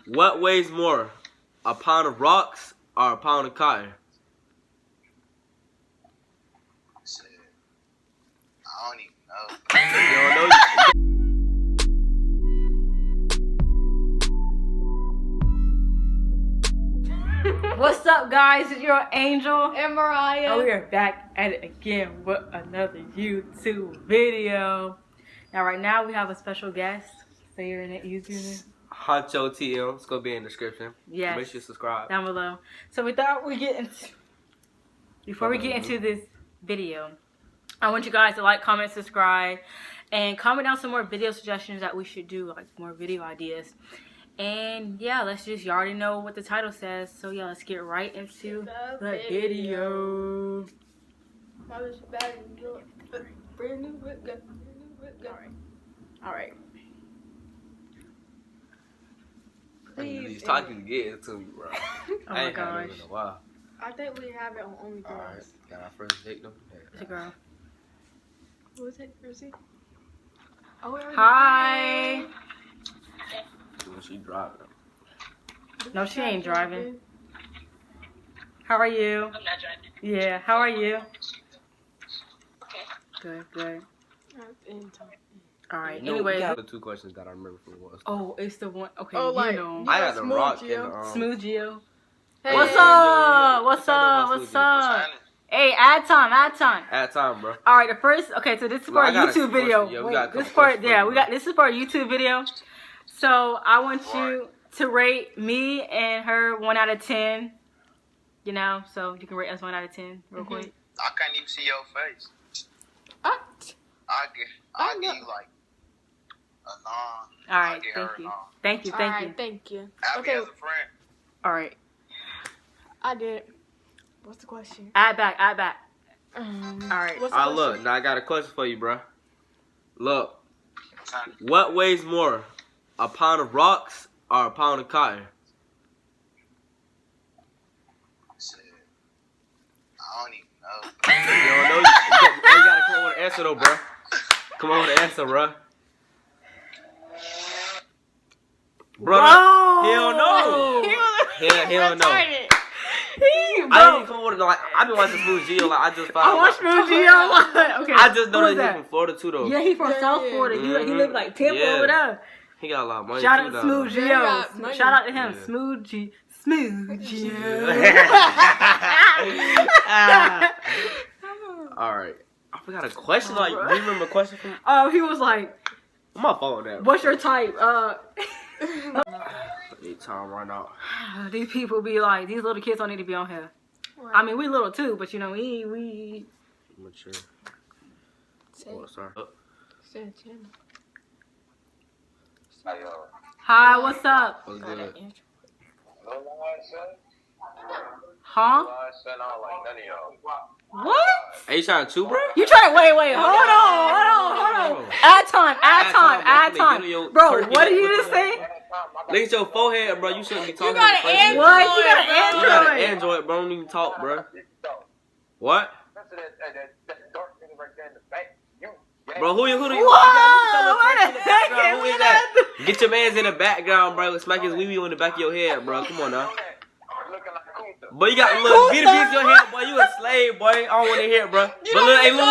What weighs more, a pound of rocks or a pound of cotton? Shit. I don't even know. You don't know? What's up, guys? It's your Angel and Mariah. and we are back at it again with another YouTube video. Now, right now we have a special guest. Say your YouTube name. Honcho TM. It's gonna be in the description. Yes. Make sure you subscribe. Down below. So we thought we'd get into, before we get into this video, I want you guys to like, comment, subscribe, and comment down some more video suggestions that we should do, like more video ideas. And yeah, let's just, you already know what the title says, so yeah, let's get right into the video. Alright. He's talking to get into me, bro. Oh I my ain't had gosh. him in a while. I think we have it on OnlyFans. Alright, got our first victim. It's a girl. What was it, Rosie? Oh, Hi. When she driving. No, she ain't driving. How are you? I'm not driving. Yeah, how are you? Good, good. Alright, No, anyway. we got the two questions that I remember from was. Oh, it's the one. Okay, Oh, like, you know. I got the Smooth rock Geo. and Smooth Geo. Hey. What's up? What's up? What's What's up? up? Hey, add time, add time. At time, bro. All right, the first. Okay, so this is for I a got a YouTube video. question. Yeah, we Wait, got a this couple for questions for you, we got this is for a YouTube video. So I want you to rate me and her 1 out of 10. You know, so you can rate us 1 out of 10 real quick. I can't even see your face. What? I'll give you like a non. All right, I'll give her thank a you, non. thank you, All thank right, you. thank you. Have me Okay, as a friend. All right, I did. What's the question? add back, add back. All right. What's the Look, question? now I got a question for you, bro. Look, what weighs more, a pound of rocks or a pound of cotton? Shit. I don't even know. You don't know? You gotta come up with an answer, though, bro. Come on with an answer, bro. Bro, he don't know. He don't know. Retarded. I didn't come with it. Like, I've been watching Smooth Geo. Like, I just found. I watched Smooth Geo. Okay. I just know who is that he's from Florida too, though. Yeah, he from Yeah, South yeah. Florida. He Mhm. live like Tampa Yeah. over there. He got a lot of money. Shout too, out though. Smooth Yeah, he Geo. got money. Shout out to him. Yeah. Smooth Geo. All right. I forgot a question. Like, do you remember a question from Oh, he was like, my phone? There. "What's your type?" Need time right now. These people be like, these little kids don't need to be on here. I mean, we little too, but you know, we. Mature. Say, Oh, sorry. say a channel. Hey, yo. Hi, what's up? What's Got good? an intro. No lie, son. Huh? No lie, son. I don't like none of y'all. What? Are you trying to chew, bro? You try? Wait. Hold on. Add time. Bro, what did you just say? Look at your forehead, bro. You shouldn't be talking. got to the an person. What? You got an You got an Android? Android, bro. Don't even talk, bro. What? That dark nigga right there in the back. You. Bro, who you? Whoa! What the heck? Who is that? Get your man's in the background, bro. Smack his wee wee on the back of your head, bro. Come on now. Looking like Kunta. Boy, you got a little bitty piece in your head, boy. You a slave, boy. I don't want to hear it, bro. But look, hey, look.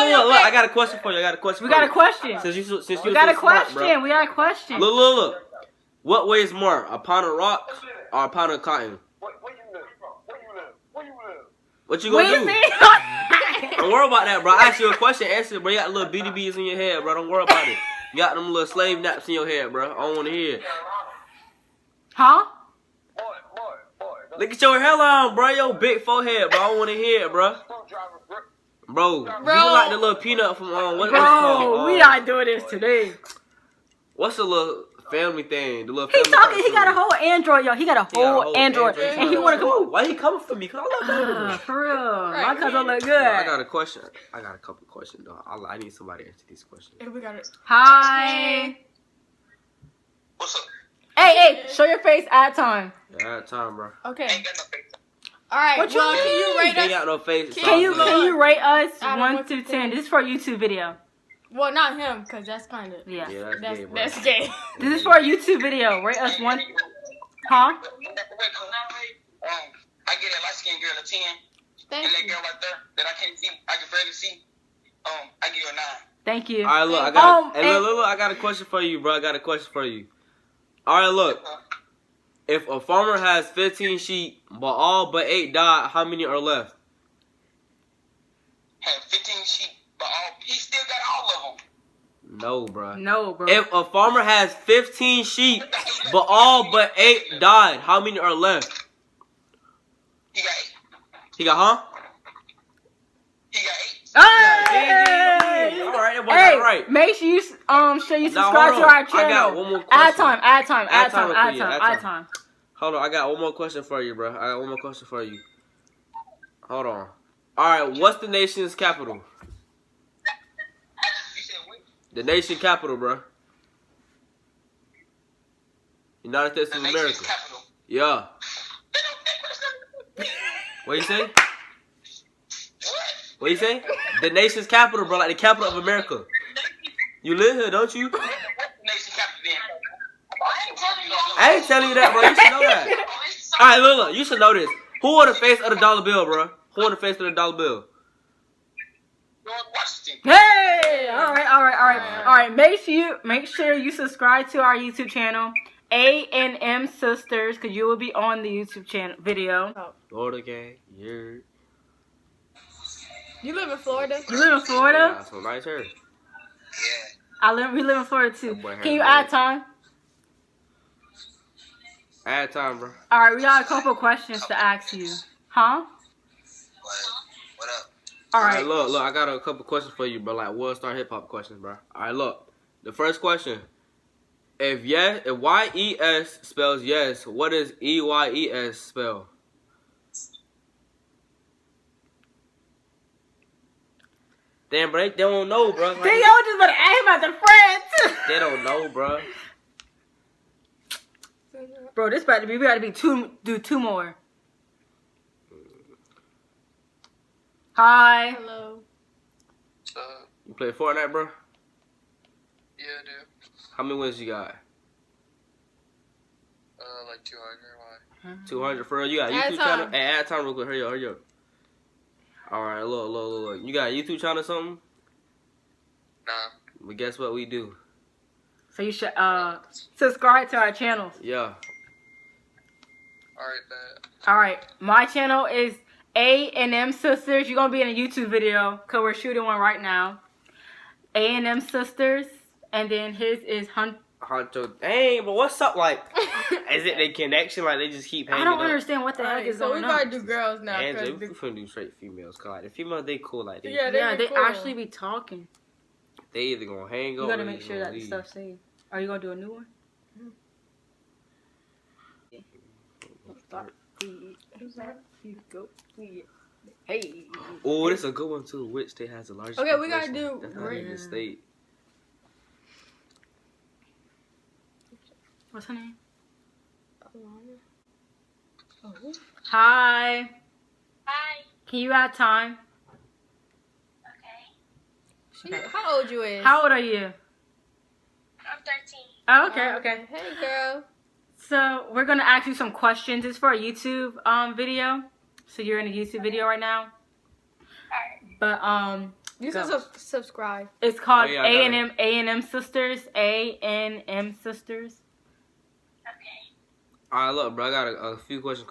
I got a question for you. We got a question. Since you We got a so smart, question. bro. We got a question. Look. What weighs more, a pound of rock or a pound of cotton? Where you live? Where you live? What you gonna do? Wait, Don't worry about that, bro. I asked you a question. Answer, bro. You got little bitty bees in your head, bro. Don't worry about it. You got them little slave naps in your head, bro. I don't want to hear it. Huh? Boy. Look at your hairline, bro. Your big forehead, bro. I don't want to hear it, bro. Bro, you look like the little peanut from what's it called? Bro, we not doing this today. What's the little family thing? The little He family talking. He cartoon. got a whole Android, yo. He got a whole Android, and he wanna come. Why he coming for me? Cause I love him. For real, my Right. cousin look good. I got a question. I got a couple questions though. I need somebody to answer these questions. Hey, we got it. Hi. What's up? Hey, show your face at time. Yeah, I had time, bro. Okay. Ain't got no face. All right. What you well, can you mean? rate Ain't us? got no face. Can Can you rate us Out of 1 1 to to 10? 10. This is for a YouTube video. Well, not him, cause that's kind of Yeah. Yeah, that's that's gay, bro. that's gay. This is for a YouTube video. Rate us 1. Huh? I get that light skinned girl a 10. Thank And that you. girl right there that I can't see, I can barely see. I give you a 9. Thank you. All right, look, I got. Oh, Hey, look, I got a question for you, bro. I got a question for you. All right, look. If a farmer has 15 sheep, but all but 8 died, how many are left? Had 15 sheep, but he still got all of them. No, bro. No, bro. If a farmer has 15 sheep, but all but 8 died, how many are left? He got 8. He got, huh? He got 8. Hey! All right, that boy Hey, got it right. make sure you Now, subscribe hold to on. our channel. I got one more question. Add time. Add time real quick, yeah, add time. Hold on, I got one more question for you, bro. I got one more question for you. Hold on. All right, what's the nation's capital? You said what? The nation capital, bro. United States The of nation's America. capital. Yeah. What you say? What? What you say? The nation's capital, bro. Like the capital of America. You live here, don't you? What's the nation's capital then? I ain't telling you that, bro. You should know that. All right, look. You should know this. Who on the face of the dollar bill, bro? Who on the face of the dollar bill? George Washington. Hey! All right. Make sure you subscribe to our YouTube channel, A&M Sisters, because you will be on the YouTube channel video. Florida gang. Yeah. You live in Florida? You live in Florida? Yeah, so nice hair. Yeah. We live in Florida too. That boy Can you had add time? Add time, bro. All right, we got a couple questions to ask you. Huh? What up? All All right. right, look. I got a couple questions for you, bro. Like World Star Hip Hop questions, bro. All right, look. The first question: if YES spells yes, what does EYES spell? Damn, bro, they don't know, bro. Like, They all just about to aim at the friends. they don't know, bro. Bro, this about to be. We got to do two more. Hi. Hello. You play Fortnite, bro? Yeah, dude. How many wins you got? Like 200. Why? 200 for real. You got a Add YouTube time. channel? Hey, add time real quick. Hurry up. All right, look. You got a YouTube channel or something? Nah. But guess what we do? So you should subscribe to our channels. Yeah. Alright, bet. All right, my channel is A&M Sisters. You're gonna be in a YouTube video because we're shooting one right now. A&M Sisters, and then his is Hunter. Dang, but what's up? Like, is it the connection? Like, they just keep hanging I don't up? understand what the heck Alright, is so we going gotta on. do girls now. Angela, 'cause we finna do straight females. Cause like the females, they cool. Like they, yeah, They cool. actually be talking. they either gonna hang up. You gotta or make they sure gonna that the leave. stuff's saved. Are you gonna do a new one? Hey. Oh, this is a good one too. Which state has the largest? Okay, we gotta population? do That's not even a race. state. What's her name? Oh. Hi. Hi. Can you add time? Okay. How old you is? How old are you? I'm 13. Oh, okay. Hey, girl. So we're gonna ask you some questions. It's for a YouTube video. So you're in a YouTube video right now. Alright. But You Go. can subscribe. it's called Oh, yeah, I got A&M Sisters. A&M Sisters. Okay. All right, look, bro. I got a few questions.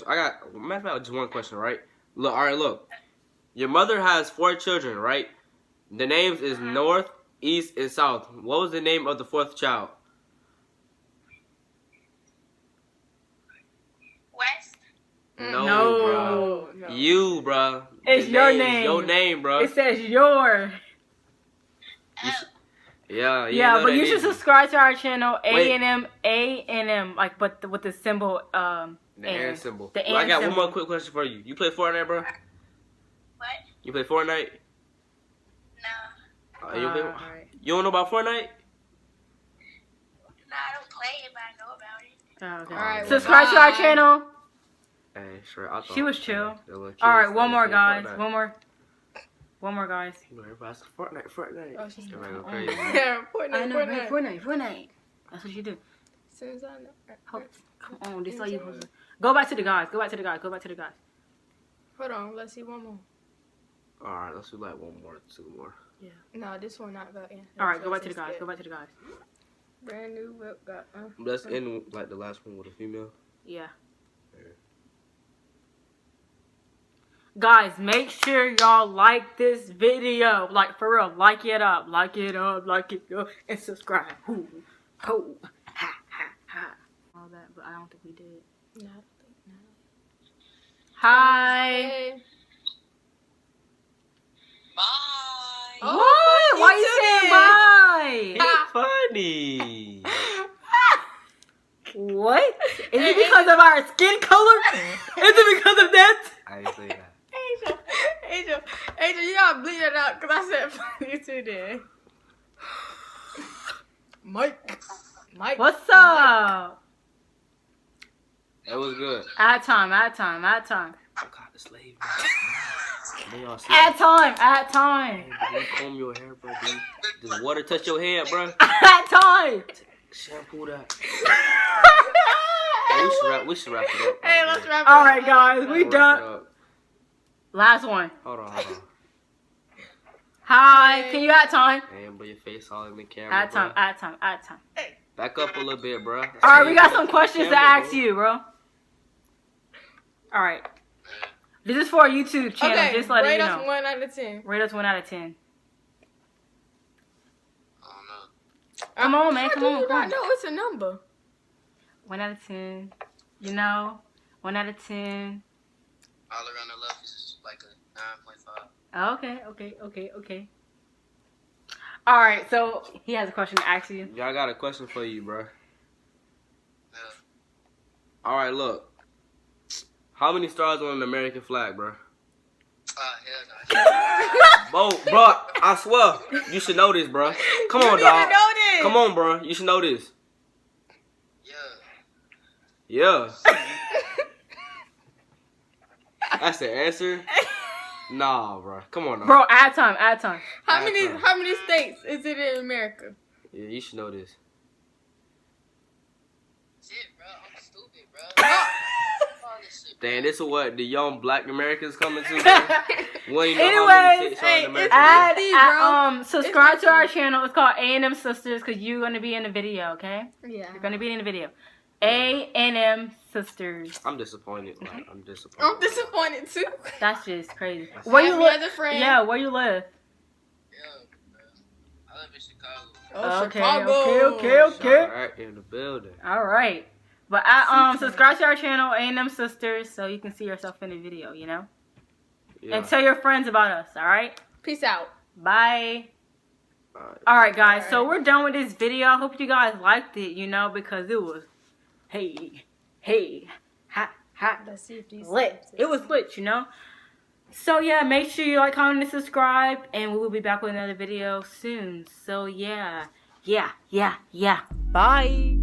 I got matter of fact, just one question, right? Look, all right, look. Your mother has 4 children, right? The names is North, East, and South. What was the name of the 4th child? West. No, bro. No. You, bro. It's The your is name. Your name, bro. It says your. Yeah, Yeah, but you should subscribe to our channel Wait. A&M, like, but with the symbol The and and symbol. The Well, I and got symbol. one more quick question for you. You play Fortnite, bro? What? You play Fortnite? No. Alright. You don't know about Fortnite? No, I don't play it, but I know about it. Oh, okay. Alright, well, Subscribe to our bye. channel. Hey, sure. I thought She was chill. the little kids All right, that one more, play guys. Fortnite. One more, guys. You know, everybody's Fortnite. Oh, she's Everybody go not. crazy. Yeah, Fortnite. Fortnite. That's what you do. soon as I know. Come on, this is all you supposed to. Go back to the guys. Go back to the guys. Go back to the guys. Hold on, let's see one more. Alright, let's do like one more, two more. Yeah. No, this one not got in. All right, go back to the guys. Go back to the guys. Brand new whip got. Let's end like the last one with a female. Yeah. Yeah. Guys, make sure y'all like this video. Like, for real, like it up, like it up, like it up, and subscribe. Hoo, ho, ha, ha, ha. All that, but I don't think we did. No. Hi. Hey. Bye. Oh, What? Why you saying bye? It's funny. What? Is it because of our skin color? Is it because of that? I didn't say that. Angel, you gotta bleed it out because I said funny too then. Mike. What's up? That was good. Add time. I got the slave. They all see Add time. Hey, bro, you comb your hair, bro. Does water touch your head, bro? Add time. Shampoo that. Hey, we should wrap it up. Hey, let's wrap it All up. right, guys, we Wrap it done. up. Last one. Hold on. Hi. Can you add time? Damn, bro, your face all in the camera. Add time. Bro. Add time. Back up a little bit, bro. All right, we got some questions to ask you, bro. All right. This is for our YouTube channel. Okay, Just letting rate you us know. 1 out of 10. Rate us 1 out of 10. I don't know. Come on, man. How Come do on. you Come not on. know it's a number? 1 out of 10. You know, 1 out of 10. All around the left is like a 9.5. Okay. All right, so he has a question to ask you. Y'all got a question for you, bro. Yeah. All right, look. How many stars on an American flag, bro? Hell no. Bro, I swear, you should know this, bro. Come on, dog. know this. Come on, bro. You should know this. Yeah. Yeah. That's the answer? Nah, bro. Come on, dog. Bro, add time. How Add many time. how many states is it in America? Yeah, you should know this. Shit, bro. I'm stupid, bro. All this shit, bro. Damn, this is what the young black Americans coming to, bro. We ain't know how many Anyways, states are in America, add, Hey, bro. subscribe to our channel. It's called A&M Sisters because you're going to be in the video, okay? Yeah. You're going to be in the video. A&M Sisters. I'm disappointed. Like, I'm disappointed. I'm disappointed too. That's just crazy. That's- Where you Have me live? as a friend. Yeah, where you live? Yeah, bro. I live in Chicago. Oh, Okay. All right, in the building. All right. But subscribe to our channel, A&M Sisters, so you can see yourself in the video, you know? Yeah. And tell your friends about us, all right? Peace out. Bye. All right. All right, guys. All So right. we're done with this video. I hope you guys liked it, you know, because it was, hey, ha. Let's see if these Lit. It was lit, you know. So yeah, make sure you like, comment, and subscribe, and we will be back with another video soon. So yeah. Bye.